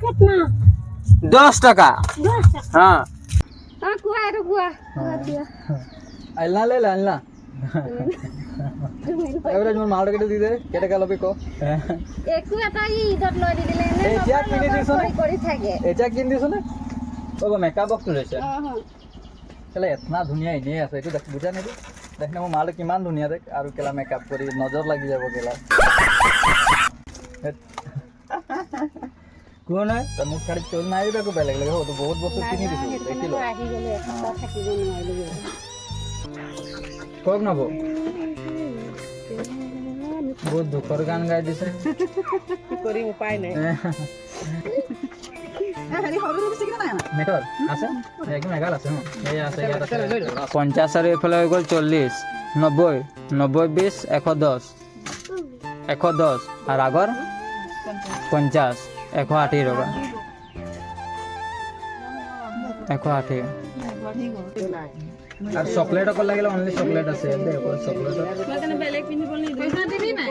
कितना 10 টাকা 10 হ্যাঁ कुआ रुआ दिया আইলা লে আইলা এবারে মোর মাল কেটে দি দে কেটে গেল বিকো একু এটা ইদত লৈ দি দিলে নে এতিয়া কিনি দিছ নে কৰি থাকে এতিয়া কিনি দিছ নে ও মেকআপ বক্স লৈছে কেলা এতনা ধুনিয়া ইনে আছে এটো দেখ বুঝা নেকি দেখ না মোর মাল কিমান ধুনিয়া দেখ আৰু কেলা মেকআপ কৰি নজর লাগি যাব কেলা কোন হয় তো মুখ খালি চল নাই দেখো বেলেগ লাগে ও তো বহুত বস্তু কিনি দিছ দেখিলো আহি গলে এটা থাকিব নোৱাৰিলো কক নব বহুত দুখৰ গান গাই দিছে কি কৰিম উপায় নাই হেৰি সৰু সৰু চিকেন নাই মেটৰ আছে একদম এগাল আছে এই আছে ইয়াত আছে 50 আৰু এফালে হৈ গ'ল 40 90 90 20 110 110 আর আগর 50 180 টাকা 180 আর চকলেট অকল লাগিলে অনলি চকলেট আছে দেখো চকলেট মানে বেলেগ পিন্ধিবল নি পইচা দিবি নাই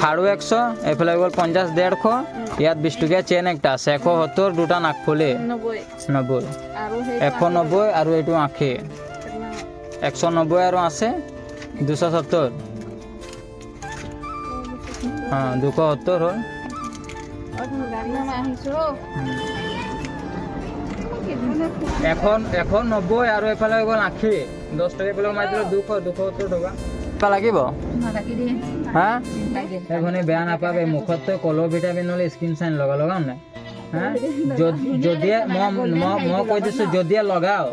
খাড়ু 100 এফালে হৈ গ'ল 50 150 ইয়াত 20 টকীয়া চেন একটা আছে 170 দুটা নাকফুলি 90 আৰু 190 আৰু এইটো আখি 190 আৰু আছে 270 হ্যাঁ 270 হল গাড়ী নাম আহিছো এখন 90 আৰু এফালে হৈ গ'ল আখি 10 টকা পেলাই মাই দিলে 270 টকা কা লাগিব নালাকি দিয়ে হ্যাঁ এখনে বেয়া নাপাবে মুখত তো কলো ভিটামিন হলে স্কিন সাইন লগাও না হ্যাঁ যদি মই কৈ দিছো যদি লগাও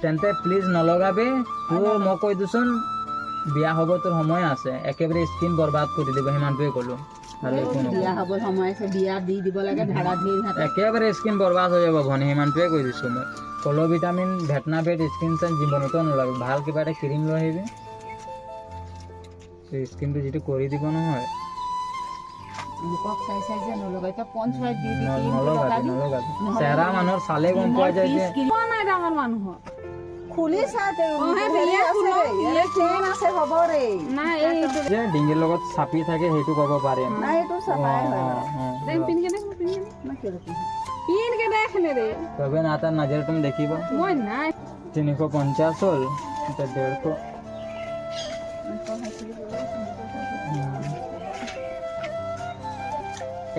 তেন্তে প্লিজ নলগাবে তো মই কৈ দিছোন বিয়া হ'ব তোৰ সময় আছে একেবাৰে স্কিন বৰবাদ কৰি দিব হিমানটোৱে কলো আৰু একো নহয় বিয়া হ'ব সময় আছে বিয়া দি দিব লাগে ধাৰা ধৰি হাতে একেবাৰে স্কিন বৰবাদ হৈ যাব ভনি হিমানটোৱে কৈ দিছো মই কলো ভিটামিন ভেটনা বেড স্কিন সাইন জীৱনতো নলাগে ভাল কিবা এটা ক্ৰীম লৈ আহিবি স্কিনটো যেটো কৰি দিব নহয় মুখক চাই চাই যে নলগাই তো পঞ্চায়ত দি দি নলগাবি চেহাৰা মানুহৰ চালে গম পোৱা যায় যে কোৱা নাই ডাঙৰ মানুহ খুলি চাতে হেৰি আছে এই চেন আছে হ'ব ৰে না এই যে ডিঙিৰ লগত চাপি থাকে সেইটো ক'ব পাৰে নাই এইটো চাপাই হয় দেখ পিন কেনে না কেলে পিন কে দেখনে রে তবে না তাৰ নজৰ তুমি দেখিব মই নাই 350 হ'ল এটা 150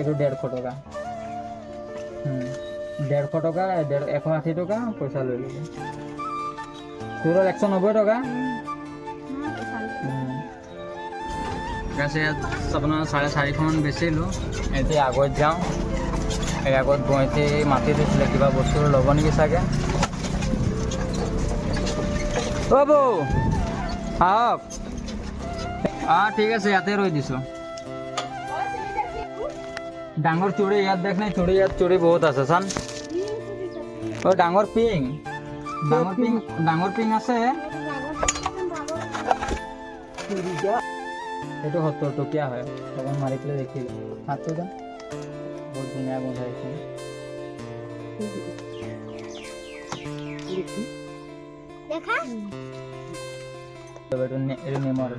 একটু 150 টাকা 150 টাকা 180 টাকা পয়সা লৈ ল'ব তোৰ 190 টাকা গেছে আপোনাৰ 4.5 মান বেচিলোঁ এতিয়া আগত যাওঁ এই আগত বইতে মাতি দিছিলে কিবা বস্তু ল'ব নেকি চাগে অ বৌ আহক ঠিক আছে ইয়াতে ৰৈ দিছোঁ ডাঙৰ চুৰি ইয়াত দেখ নাই চুৰি ইয়াত চুৰি বহুত আছে চান ডাঙৰ পিং আছে এইটো 70 টকীয়া হয় তখন মাৰি পেলাই দেখিব হাতটো দা বহুত ধুনীয়া গোন্ধাইছে দেখা এইটো নেমৰ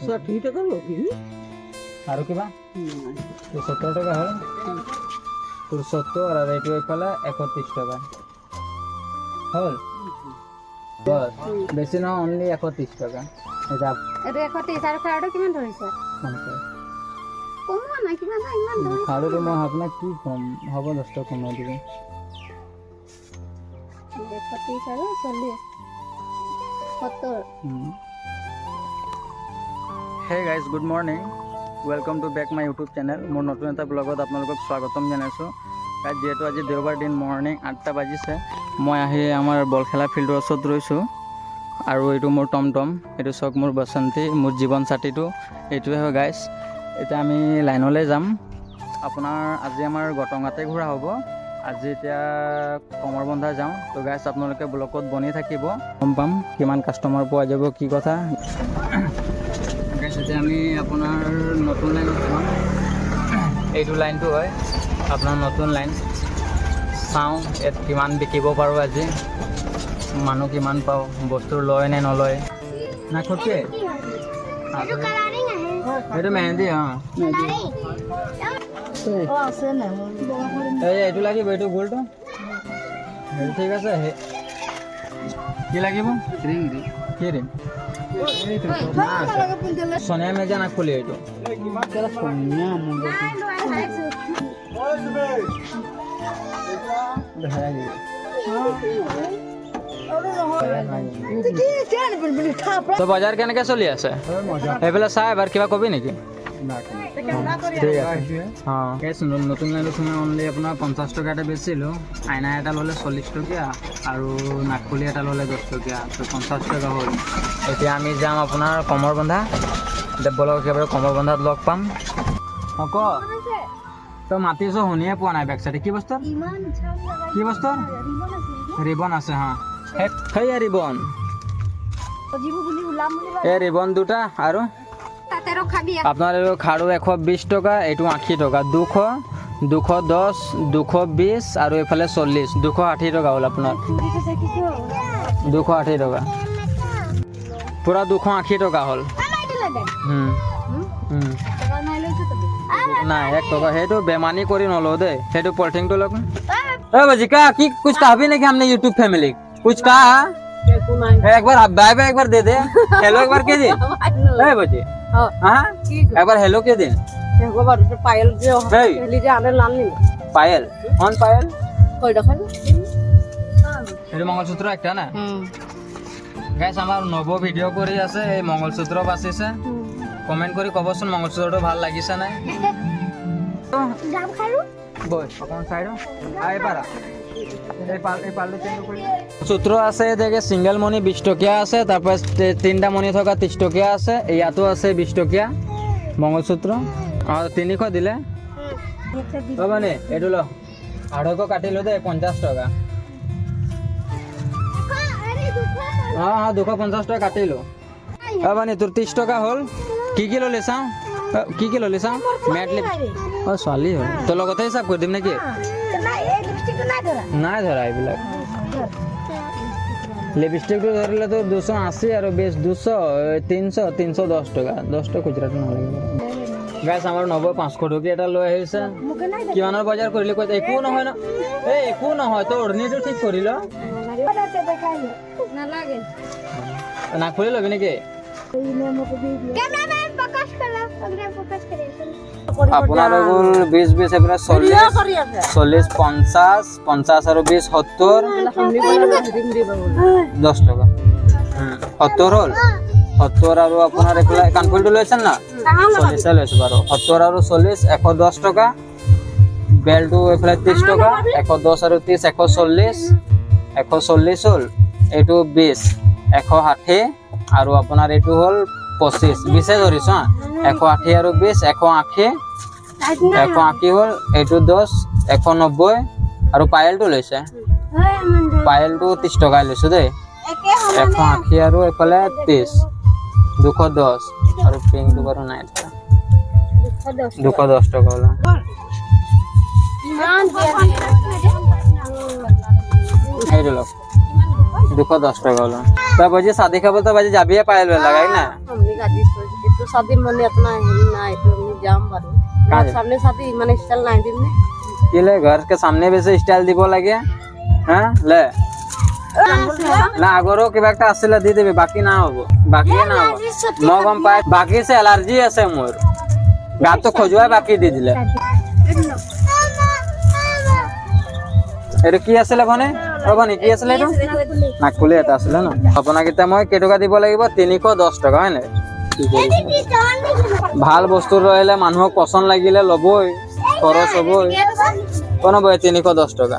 60 টাকা লবি আৰু কিবা 70 টাকা হয় তোৰ 70 আৰু এইটো এইফালে 31 টাকা হ'ল বস বেছি নহয় অনলি 130 টাকা এটা এটো 130 আৰু খাড়াটো কিমান ধৰিছে কমোৱা নাই কিমান নাই ইমান ধৰিছে খাড়াটো মই আপোনাক কি কম হ'ব 10 টকা কমাই দিব 130 আৰু 40 70 hey guys good morning welcome to back my YouTube channel মোৰ নতুন এটা ব্লগত আপোনালোকক স্বাগতম জনাইছোঁ গাইজ যিহেতু আজি দেওবাৰ দিন মৰ্নিং 8টা বাজিছে মই আহি আমাৰ বল খেলা ফিল্ডৰ ওচৰত ৰৈছোঁ আৰু এইটো মোৰ টমটম এইটো চাওক মোৰ বসন্তী মোৰ জীৱন সাথীটো এইটোৱে হয় গাইজ এতিয়া আমি লাইনলৈ যাম আপোনাৰ আজি আমাৰ গটঙাতে ঘূৰা হ'ব আজি এতিয়া কমৰবন্ধা যাওঁ তো গাইজ আপোনালোকে ব্লগত বনি থাকিব গম পাম কিমান কাষ্টমাৰ পোৱা যাব কি কথা গাইজ এতিয়া আমি আপোনাৰ নতুন লাইন যাম এইটো লাইনটো হয় আপোনাৰ নতুন লাইন চাওঁ ইয়াত কিমান বিকিব পাৰোঁ আজি মানুহ কিমান পাওঁ বস্তু লয় নে নলয় না খটকে এইটো কালাৰিং আহে এইটো মেহেন্দি এইটো লাগিব এইটো গোলটো ঠিক আছে কি লাগিব কি ৰিং সোনিয়া মেজা না খুলি এইটো তো বজাৰ কেনেকে চলি আছে এইফালে চাই এবাৰ কিবা কবি নেকি ঠিক আছে অঁ নতুন লাইনত মই অনলি আপোনাৰ 50 টকা এটা বেচিলোঁ আইনা এটা ল'লে 40 টকীয়া আৰু নাকফুলি এটা ল'লে 10 টকীয়া তো 50 টকা হ'ল এতিয়া আমি যাম আপোনাৰ কমৰ বন্ধা বলক একেবাৰে কমৰ বন্ধাত লগ পাম অঁ ক তই মাতিছ শুনিয়ে পোৱা নাই বেক চাইডে কি বস্তু ৰিবন আছে হা সেয়া ৰিবন এই ৰিবন দুটা আৰু আপনার খাড়ু 120 টাকা এইটো 80 টাকা 200 210 220 আর এফালে 40 280 টাকা হল আপনার 280 টাকা পুরা 280 টাকা হল না 1 টাকা সেইটো বেমানি কৰি নলো দে সেইটো পলিথিনটো লগ এ বজিকা কি कुछ कहबी नहीं कि हमने YouTube फैमिली कुछ कहा एक बार बाय बाय एक बार दे दे हेलो एक बार के दे ए बजी हां एक बार हेलो के दिन পায়েল যে হেলি যে আনে লাল নি পায়েল কোন পায়েল কই দেখাই এই মঙ্গলসূত্র একটা না গাইস আমার নব ভিডিও কৰি আছে এই মঙ্গলসূত্ৰ বাছিছে কমেন্ট কৰি কবচোন মঙ্গলসূত্ৰটো ভাল লাগিছে নাই যাম খাৰু বই কোন সাইড আই পারা সূত্র আছে দেখে সিঙ্গেল মনি 20 টকিয়া আছে তারপর তিনটা মনি থকা 30 টকিয়া আছে ইয়াতো আছে 20 টকিয়া মঙ্গলসূত্র আর 300 দিলে মানে এটো ল 250 কাটিলো দে 50 টাকা হ্যাঁ হ্যাঁ 250 টাকা কাটিলো মানে তোর 30 টাকা হল কি কিলো লেছাও কি কিলো লেছাও ম্যাট লিপ ও ছোৱালী হয় তো লগতে হিচাপ কৰি দিম নেকি নাই ধৰা এইবিলাক লিপষ্টিকটো ধৰিলে তোৰ 280 আৰু বেছ 200 300 310 টকা 10 টকা খুচৰাটো নালাগে গাইছ আমাৰ 90 500 টকা এটা লৈ আহিছে কিমানৰ বজাৰ কৰিলে কৈ একো নহয় না এই একো নহয় তো অৰ্ণিটো ঠিক কৰিল নালাগে না খুলি লবি নেকি ক্যামেৰাম্যান প্ৰকাশ কৰো ক্যামেৰা প্ৰকাশ কৰে আপোনাৰ গুল 20 20 আপোনাৰ 40 50 50 আৰু 20 70 10 টকা 70 হল 70 আৰু আপোনাৰ এফালে কানফুলটো লৈছেন না 40 লৈছে বাৰু 70 আৰু 40 110 টকা বেলটো এফালে 30 টকা 110 আৰু 30 140 140 হল এইটো 20 160 আৰু আপোনাৰ এইটো হল 25 20 ধৰিছ 180 আৰু 20 180 180 হল এইটো 10 190 আৰু পায়েলটো লৈছে পায়েলটো 30 টকা লৈছে দেই 180 আৰু এফালে 30 210 আৰু পিংটো বাৰু নাই 210 টকা হল এইটো লওক 210 টাকা হলো तब बजे शादी खबर तो बजे जाबिए पायल लगाई ना हमने गाजी तो शादी मन इतना है ना तो जाम बारो सामने शादी माने स्टाइल नहीं दिन में केले घर के सामने वैसे स्टाइल দিব লাগে হ্যাঁ লে না আগরো কিবা একটা আসলে দি দেবে বাকি না হবো বাকি না হবো ন গম পায় বাকি সে অ্যালার্জি আছে মোর গাত তো খজুয়া বাকি দি দিলে এটা কি আছিল বনে বনে কি আছিল এটা নাকফুলি এটা আছিল না আপোনাকিটা মই কেটকা দিব লাগিব 310 টাকা হয় না ভাল বস্তু রইলে মানুহক পছন্দ লাগিলে লবই খরচ হবই কোন বই 310 টাকা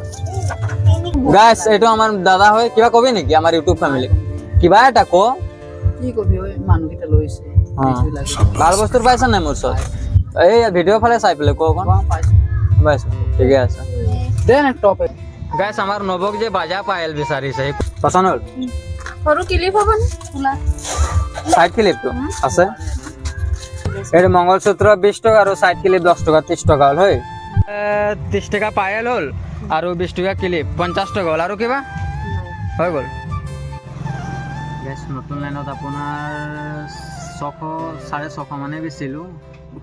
গাইস এটো আমার দাদা হয় কিবা কবি নেকি আমার ইউটিউব ফ্যামিলি কিবা এটা কো কি কবি ওই মানুহকিটা লইছে ভাল বস্তু পাইছ না মোর সব এই ভিডিও ফালে চাই পেলে কো কোন পাইছ ঠিক আছে দেন টপ গাইস আমার নবক যে বাজা পায়েল বিচাৰিছে পছন্দ হল সৰু ক্লিপ হ'ব না খোলা সাইড ক্লিপ তো আছে এর মঙ্গলসূত্র 20 টাকা আর সাইড ক্লিপ 10 টাকা 30 টাকা হল হয় 30 টাকা পায়েল হল আর 20 টাকা ক্লিপ 50 টাকা হল আর কিবা হৈ গল গাইস নতুন লাইনত আপোনাৰ 600-650 মানে বেচিলোঁ।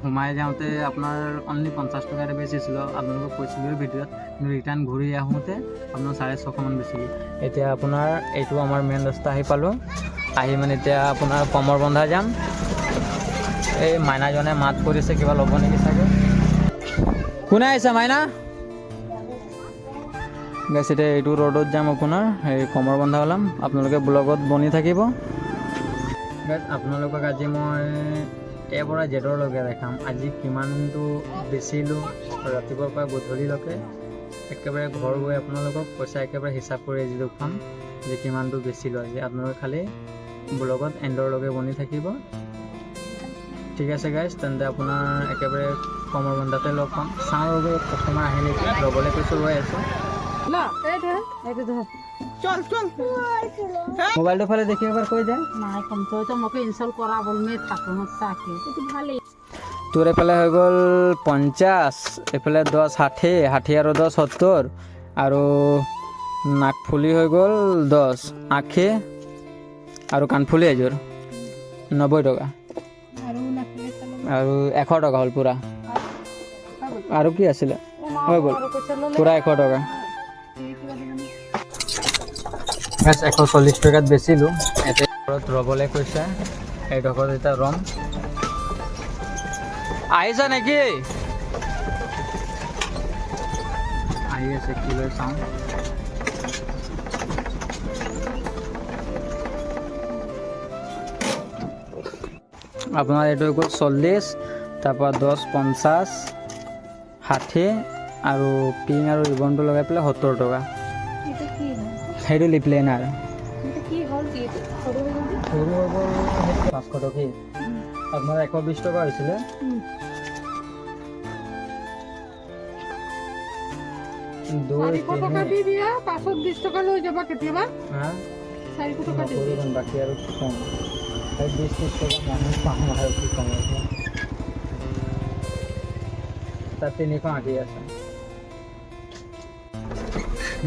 সোমাই যাওঁতে আপোনাৰ অনলি 50 টকাতে বেচিছিলোঁ, আপোনালোকক কৈছিলোঁ ভিডিঅ'ত। কিন্তু ৰিটাৰ্ণ ঘূৰি আহোঁতে আপোনাৰ 650 মান বেচিলোঁ। এতিয়া আপোনাৰ এইটো আমাৰ মেইন ৰাস্তা আহি পালোঁ। আহি মানে এতিয়া আপোনাৰ কমৰ বন্ধা যাম। এই মাইনাজনে মাত কৰিছে কিবা ল'ব নেকি চাগে। কোনে আহিছে মাইনা? গাইছ এতিয়া এইটো ৰ'ডত যাম আপোনাৰ, এই কমৰ বন্ধা ওলাম। আপোনালোকে ব্লগত বনি থাকিব। গাইছ আপোনালোকক আজি মই এৰ পৰা জেডৰলৈকে দেখাম। আজি কিমানটো বেচিলোঁ ৰাতিপুৱাৰ পৰা গধূলিলৈকে। একেবাৰে ঘৰ গৈ আপোনালোকক পইচা একেবাৰে হিচাপ কৰি আজি দেখুৱাম যে কিমানটো বেচিলোঁ আজি। আপোনালোকে খালি ব্লগত এণ্ডৰলৈকে বনি থাকিব। ঠিক আছে গাইছ, তেন্তে আপোনাৰ একেবাৰে কমৰ বন্ধাতে লগ পাম। চাওঁ ৰ'ব কাষ্টমাৰ আহে নেকি, ৰ'বলৈ কৈছোঁ ৰৈ আছোঁ। মোবাইলটো ফালে দেখি এবাৰ কৈ যায় নাই কম তই মোকে ইনষ্টল কৰা বলমে থাকো চাকে এইটো ভালেই। তোৰ এইফালে হৈ গ'ল 50, এইফালে 10, 60, 60 আৰু 10, 70 আৰু নাকফুলি হৈ গ'ল 10, আখি আৰু কাণফুলি এযোৰ 90 টকা আৰু 100 টকা হ'ল পূৰা। আৰু কি আছিলে হৈ গ'ল পূৰা 100 টকা। 140 টকাত বেচিলোঁ। এতিয়া ঘৰত ৰ'বলৈ কৈছে, এইডোখৰত এতিয়া ৰম। আহিছা নেকি? আহি আছে, কি লৈ চাওঁ। আপোনাৰ এইটো হৈ গ'ল 40, তাৰপৰা 10, 50, 60 আৰু পিং আৰু ৰিবনটো লগাই পেলাই 70 টকা। সেইটো লিপলেনাৰ সৰু হৈ গ'ল 500 টকা। আপোনাৰ 120 টকা হৈছিলে। বাকী আৰু কি কম, 20-30 টকা মানুহ পাম আৰু কি কম। তাত 380 আছে।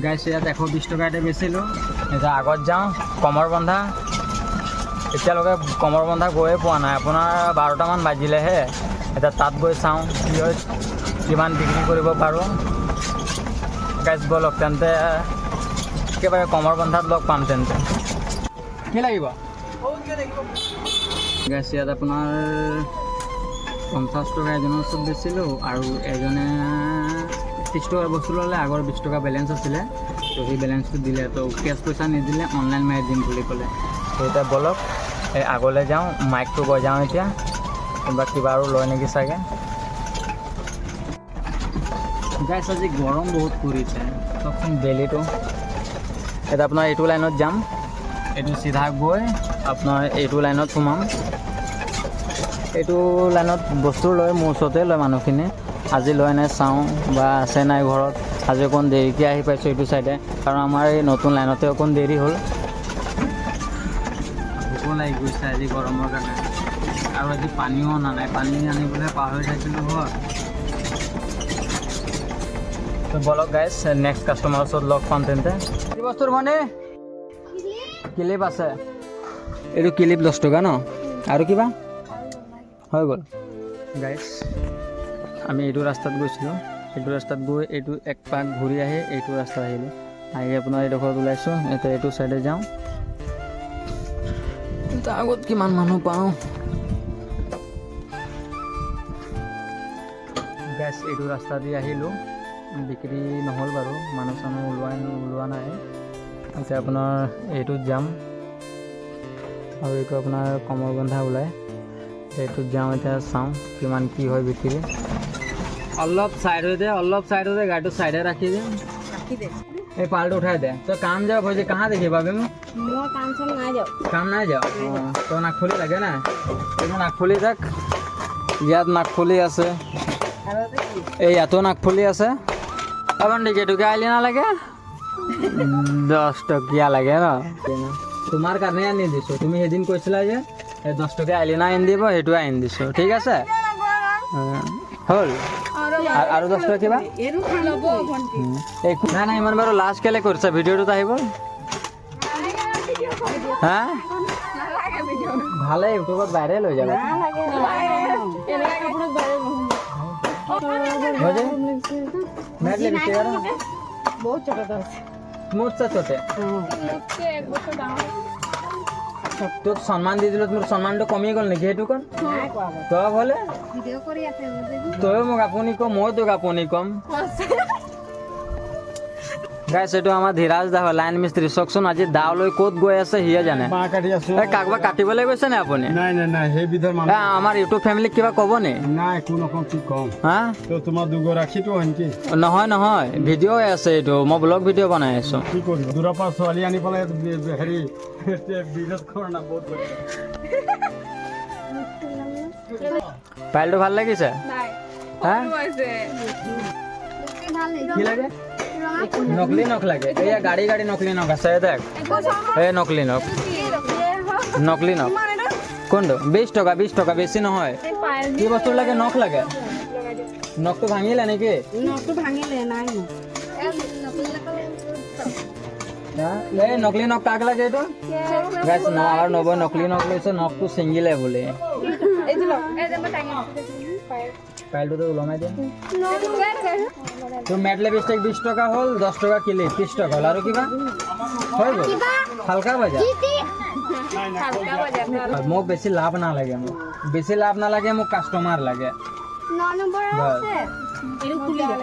গাইছ ইয়াত 120 টকাতে বেচিলোঁ। এতিয়া আগত যাওঁ কমৰ বন্ধা। এতিয়ালৈকে কমৰ বন্ধা গৈয়ে পোৱা নাই, আপোনাৰ 12টামান বাজিলেহে। এতিয়া তাত গৈ চাওঁ কি হয়, কিমান বিক্ৰী কৰিব পাৰোঁ। গাইছ ব'লক তেন্তে একেবাৰে কমৰ বন্ধাত লগ পাম। তেন্তে কি লাগিব গাইছ? ইয়াত আপোনাৰ 50 টকা এজনৰ ওচৰত বেচিলোঁ আৰু এজনে 30 টকাৰ বস্তু ল'লে। আগৰ 20 টকা বেলেঞ্চ আছিলে, তো সেই বেলেঞ্চটো দিলে। তো কেছ পইচা নিদিলে অনলাইন মাৰি দিম বুলি ক'লে। তো এতিয়া ব'লক এই আগলৈ যাওঁ, মাইকটো বজাওঁ। এতিয়া কোনোবা কিবা আৰু লয় নেকি চাগে। গাইছ আজি গৰম বহুত পৰিছে, চাওকচোন বেলিটো। এতিয়া আপোনাৰ এইটো লাইনত যাম, এইটো চিধা গৈ আপোনাৰ এইটো লাইনত সোমাম। এইটো লাইনত বস্তু লয়, মোৰ ওচৰতে লয় মানুহখিনি। আজি লয় নাই চাওঁ, বা আছে নাই ঘৰত। আজি অকণ দেৰিকৈ আহি পাইছোঁ এইটো চাইডে, কাৰণ আমাৰ এই নতুন লাইনতে অকণ দেৰি হ'ল। ভোকো লাগি গৈছে আজি গৰমৰ কাৰণে, আৰু আজি পানীও অনা নাই। পানী আনিবলৈ পাহৰি থাকিলোঁ হয়। তো ব'লক গাইছ, নেক্সট কাষ্টমাৰৰ ওচৰত লগ পাম। তেন্তে কি বস্তুৰ মানে ক্লিপ আছে, এইটো ক্লিপ 10 টকা ন, আৰু কিবা হৈ গ'ল। গাইছ আমি এইটো ৰাস্তাত গৈছিলোঁ, এইটো ৰাস্তাত গৈ এইটো এক পাক ঘূৰি আহি এইটো ৰাস্তাত আহিলোঁ। আহি আপোনাৰ এইডোখৰত ওলাইছোঁ। এতিয়া এইটো চাইডে যাওঁ, তাৰ আগত কিমান মানুহ পাওঁ। গাইছ এইটো ৰাস্তা দি আহিলোঁ, বিক্ৰী নহ'ল বাৰু, মানুহ চানুহ ওলোৱা নাই। এতিয়া আপোনাৰ এইটোত যাম আৰু এইটো আপোনাৰ কমৰ বন্ধা ওলায়। এইটোত যাওঁ, এতিয়া চাওঁ কিমান কি হয় বিক্ৰী। অলপ সাইড हो दे, অলপ সাইড हो दे, गाड़ी साइड रखी दे, ये पाल्ट उठा दे। तो काम जाओ भौजी, कहाँ देखिए बाबे में काम ना जाओ तो नागफुली लगे ना, नागफुली तक ইয়াত নাগফুলি আছে, এই ইয়াতো নাগফুলি আছে। অকণ টিকেটুকে আইলি নালাগে 10 টকীয়া লাগে ন। তোমাৰ কাৰণে আনি দিছোঁ, তুমি সেইদিন কৈছিলা যে 10 টকীয়া আইলিনা আনি দিব, সেইটোৱে আনি দিছোঁ। ঠিক আছে হ'ল। আৰু 10 টকা কিবা নাই নাই, ইমান বাৰু লাষ্ট কেলে কৰিছা? ভিডিঅ'টোত আহিব হা, ভালে ইউটিউবত ভাইৰেল হৈ যাব এনেকা কাপোৰত ভাইৰেল নহয় বুঝে मैट लिपस्टिक है ना বহুত ছোট আছে मुझसे छोटे তোক সম্মান দি দিলো তোৰ সম্মানটো কমি গ'ল নেকি সেইটো কম নাই কোৱা তই হ'লে ভিডিঅ' কৰি আছে তই মোক আপুনি কম মই তোক আপুনি কম গাইছ এইটো আমাৰ ধীৰাজ দা হয় লাইন মিস্ত্ৰী চাওকচোন আজি দাও লৈ ক'ত গৈ আছে সিয়ে জানে বাঁহ কাটি আছো এই কাকবা কাটিবলৈ গৈছে নে আপুনি নাই নাই নাই সেই বিধৰ মানুহ আমাৰ ইউটিউব ফেমিলিক কিবা ক'ব নে নাই একো নকওঁ কি ক'ম হা তো তোমাৰ দুগৰাকীটো আনকি নহয় নহয় ভিডিঅ' আছে এইটো মই ব্লগ ভিডিঅ' বনাই আছো কি কৰিব দূৰৰ পৰা ছোৱালী আনি পেলাই হেৰি বিজনেছ কৰা না বহুত পাইলটো ভাল লাগিছে হা কি লাগে নকলি নখ লাগে এয়া গাড়ী গাড়ী নকলি নখ আছে দেখ এই নকলি নখ নকলি নখ কোনটো 20 টকা বেছি নহয় কি বস্তু লাগে নখ লাগে নখটো ভাঙিলে নেকি নখটো ভাঙিলে নাই এই নকলি নখ কাক লাগে এইটো গাইছ আমাৰ নবৈ নকলি নখ লৈছে নখটো ছিঙিলে বোলে পাইলটো ওলমাই দিম তো মেট লিপষ্টিক 20 টকা হ'ল 10 টকা কিলি 30 টকা হ'ল আৰু কিবা হৈ গ'ল হালকা বাজা মোক বেছি লাভ নালাগে মোক কাষ্টমাৰ লাগে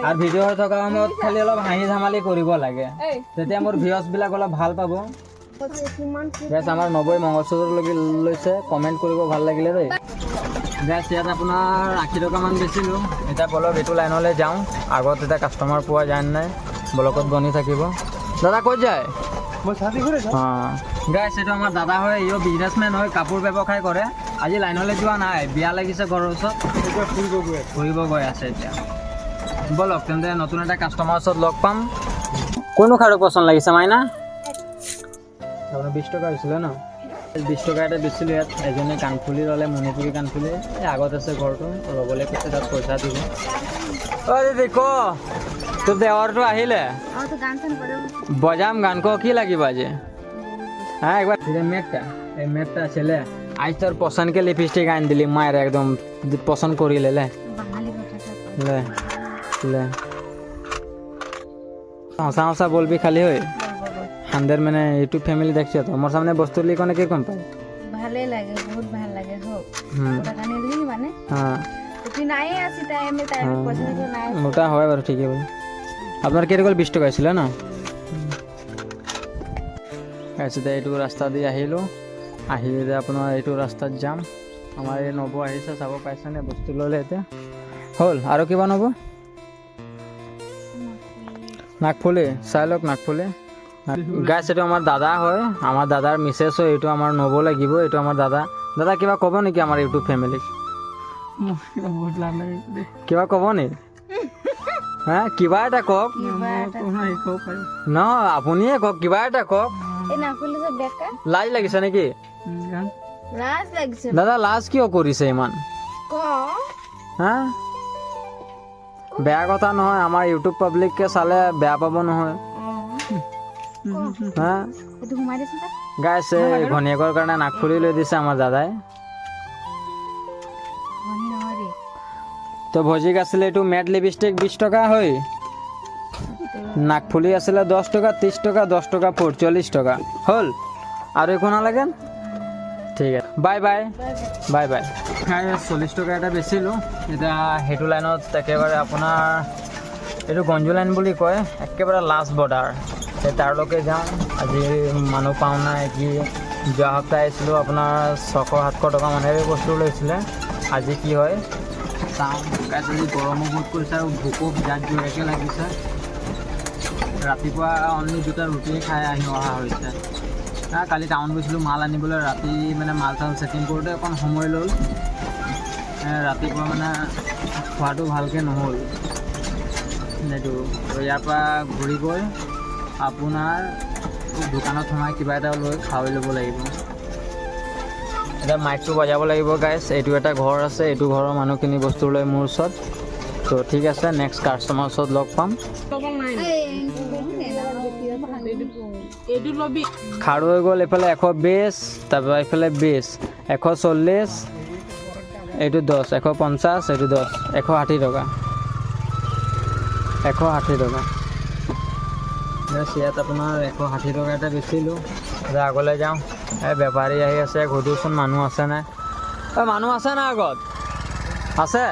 আৰু ভিডিঅ' হৈ থকা সময়ত খালি অলপ হাঁহি ধেমালি কৰিব লাগে তেতিয়া মোৰ ভিউজ বিলাক অলপ ভাল পাব গাইছ আমাৰ 90 মংগলসূত্ৰ লৈছে কমেণ্ট কৰিব ভাল লাগিলে দেই গাইছ ইয়াত আপোনাৰ 80 টকামান বেচিলোঁ এতিয়া বলক এইটো লাইনলৈ যাওঁ আগত এতিয়া কাষ্টমাৰ পোৱা যায় নাই ব্লকত বনি থাকিব দাদা ক'ত যায় মই ছাতি ঘূৰি যাওঁ অঁ গাইছ এইটো আমাৰ দাদা হয় ইও বিজনেছমেন হয় কাপোৰ ব্যৱসায় কৰে আজি লাইনলৈ যোৱা নাই বিয়া লাগিছে ঘৰৰ ওচৰত এতিয়া ফুৰিব গৈ আছে এতিয়া বলক তেন্তে নতুন এটা কাষ্টমাৰৰ ওচৰত লগ পাম কোনটো খাৰু পচন্দ লাগিছে মাইনা আপোনাৰ 20 টকা হৈছিলে ন 20 টকা এটা বেচিলোঁ ইয়াত এজনে কাণফুলি ল'লে মণিপুৰী কাণফুলি এই আগত আছে ঘৰটো ল'বলৈ কৈছে তাত পইচা দিব অ' দিদি ক তোৰ দেৱৰটো আহিলে বজাম গান ক কি লাগিব আজি হ্যাঁ একবার এই মেটটা ছেলে আজ তোর পছন্দকে লিপস্টিক আন দিলি মায়ের একদম পছন্দ করিলে লে লে লে হসা হসা বলবি খালি হই হান্দের মানে ইউটিউব ফ্যামিলি দেখছো তো মোর সামনে বস্তু লি কোনে কিরকম পাই ভালে লাগে বহুত ভাল লাগে হোক হুম টাকা নিলি মানে হ্যাঁ তুই নাই আসি টাইমে পছন্দ নাই ওটা হয় বাৰু ঠিকই বল আপনাৰ কেৰকল 20 টাকা ছিল না আচ্ছা এইটো ৰাস্তা দি আহিলোঁ আহি আপোনাৰ এইটো ৰাস্তাত যাম আমাৰ এই নব আহিছে চাব পাইছেনে বস্তু ল'লে এতিয়া হ'ল আৰু কিবা নব নাগফুলি চাই লওক নাগফুলি গাইছ এইটো আমাৰ দাদা হয় আমাৰ দাদাৰ মিছেছ হয় এইটো আমাৰ নব লাগিব এইটো আমাৰ দাদা কিবা ক'ব নেকি আমাৰ ইউটিউব ফেমিলিক কিবা ক'ব নেকি হা কিবা এটা কওক নহয় আপুনিয়ে কওক কিবা এটা কওক এই নাকুলি যে বেকা লাজ লাগিছে নেকি লাজ লাগিছে দাদা লাজ কিয় কৰিছে ইমান ক হা বেয়া কথা নহয় আমাৰ ইউটিউব পাব্লিককে চালে বেয়া পাব নহয় হা এইটো ঘুমাই দিছ তাক গাইছে ঘনীয়েকৰ কাৰণে নাগফুলি লৈ দিছে আমাৰ দাদাই ঘনী নহয় ৰে তো ভজিক আছিলে এইটো মেট লিপষ্টিক 20 টকা হয় নাগফুলি আছিলে 10 টকা 30 টকা 10 টকা 40 টকা হ'ল আৰু একো নালাগে ঠিক আছে বাই বাই বাই বাই 40 টকা এটা বেচিলোঁ এতিয়া সেইটো লাইনত একেবাৰে আপোনাৰ এইটো গঞ্জু লাইন বুলি কয় একেবাৰে লাষ্ট বৰ্ডাৰ সেই তাৰলৈকে যাওঁ আজি মানুহ পাওঁ নাই কি যোৱা সপ্তাহ আহিছিলোঁ আপোনাৰ 600-700 টকা মানেৰে বস্তু লৈছিলে আজি কি হয় চাওঁ গাইছ আজি গৰমো বহুত কৰিছে আৰু ভোকো বিৰাট জোৰকৈ লাগিছে ৰাতিপুৱা অনলি 2টা ৰুটিয়ে খাই অহা হৈছে কালি টাউন গৈছিলোঁ মাল আনিবলৈ ৰাতি মানে মাল চাল চেকিং কৰোঁতে অকণ সময় ল'ল ৰাতিপুৱা মানে খোৱাটো ভালকৈ নহ'ল এইটো ইয়াৰ পৰা ঘূৰি গৈ আপোনাৰ দোকানত সোমাই কিবা এটা লৈ খাই ল'ব লাগিব এতিয়া মাইকটো বজাব লাগিব গাইছ এইটো এটা ঘৰ আছে এইটো ঘৰৰ মানুহখিনি বস্তু লৈ মোৰ ওচৰত তো ঠিক আছে নেক্সট কাষ্টমাৰ ওচৰত লগ পাম খাৰু হৈ গ'ল এইফালে 120, তাৰপৰা এইফালে 20, 140, এইটো 10, 150, এইটো 10, 160 টকা, 160 টকা। ইয়াত আপোনাৰ 160 টকা এটা বেচিলোঁ। আগলৈ যাওঁ, এই বেপাৰী আহি আছে, সুধোচোন মানুহ আছে নাই। মানুহ আছে না আগত? আছে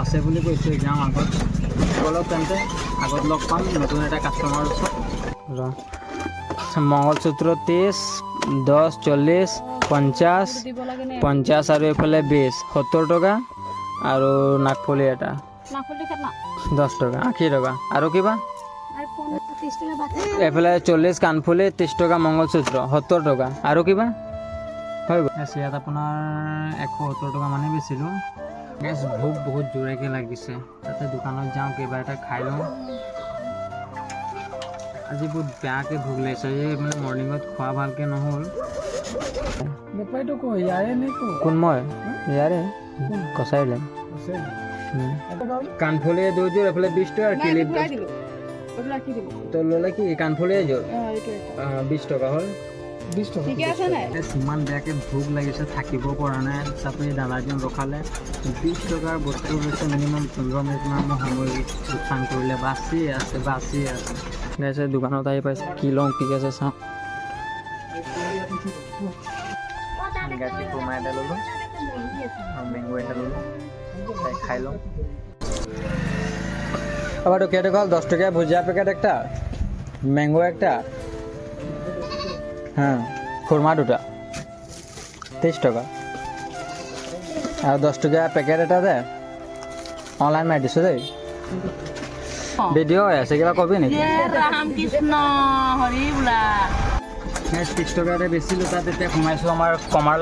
আছে বুলি কৈছোঁ। যাওঁ আগত, অলপ তেন্তে আগত লগ পাম নতুন এটা কাষ্টমাৰ ওচৰত। মংগলসূত্ৰ 30, 10, 40, 50, 50 আৰু এইফালে 20, 70 টকা। আৰু নাকফুলি এটা 10 টকা, 80 টকা। আৰু কিবা এইফালে 40 কাণফুলি, 30 টকা মংগলসূত্ৰ, 70 টকা। আৰু কিবা হৈ গ'ল। ইয়াত আপোনাৰ 170 টকা মানে বেচিলোঁ। গেছ ভোক বহুত জোৰেকৈ লাগিছে, তাতে দোকানত যাওঁ, কিবা এটা খাই লওঁ। আজি বহুত বেয়াকৈ ভোক লাগিছে, এই মানে মৰ্ণিঙত খোৱা ভালকৈ নহ'ল। বেপাৰীটো ক ইয়াৰে নে ক কোন মই ইয়াৰে কচাইলে কাণফুলি দুযোৰ, এইফালে 20 টকা। কিলিপ তোৰ ল'লে কি কাণফুলি এযোৰ 20 টকা হ'ল। 20 টকা। ইমান বেয়াকৈ ভোক লাগিছে, থাকিব পৰা নাই। তাতে দাদাজন ৰখালে 20 টকাৰ বস্তু লৈছে। মিনিমাম 15 মিনিটমান মই সময় লোকচান কৰিলে। বাচি আছে গাইছে। দোকানত আহি পাইছে, কি লওঁ কি আছে চাওঁ। গাখীৰ কোমা এটা ল'লোঁ আৰু মেংগো এটা ল'লোঁ, খাই লওঁ। আবার কেটে কল 10 টাকা ভুজিয়া প্যাকেট একটা, ম্যাঙ্গো একটা, হ্যাঁ খুরমা দুটা 23 টাকা। আর 10 টাকা প্যাকেট এটা দে, অনলাইন মাৰি দিছোঁ দেই। ভিডিঅ' হৈ আছে, কিবা কবি নেকি? ৰামকৃষ্ণ হৰি বোলা 30 টকা এটা বেচিলোঁ। তাত এতিয়া সোমাইছোঁ আমাৰ কমাৰ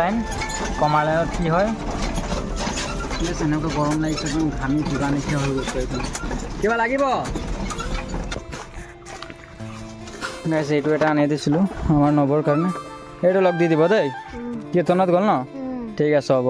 লাইনত কি হয় এনেকুৱা গৰম লাগিছে, ঘামি কিবা নিচিনা হৈ গৈছে। কিবা লাগিব গাইছে। এইটো এটা আনি দিছিলোঁ আমাৰ নৱৰ কাৰণে, এইটো লগ দি দিব দেই। কীৰ্তনত গ'ল ন? ঠিক আছে হ'ব।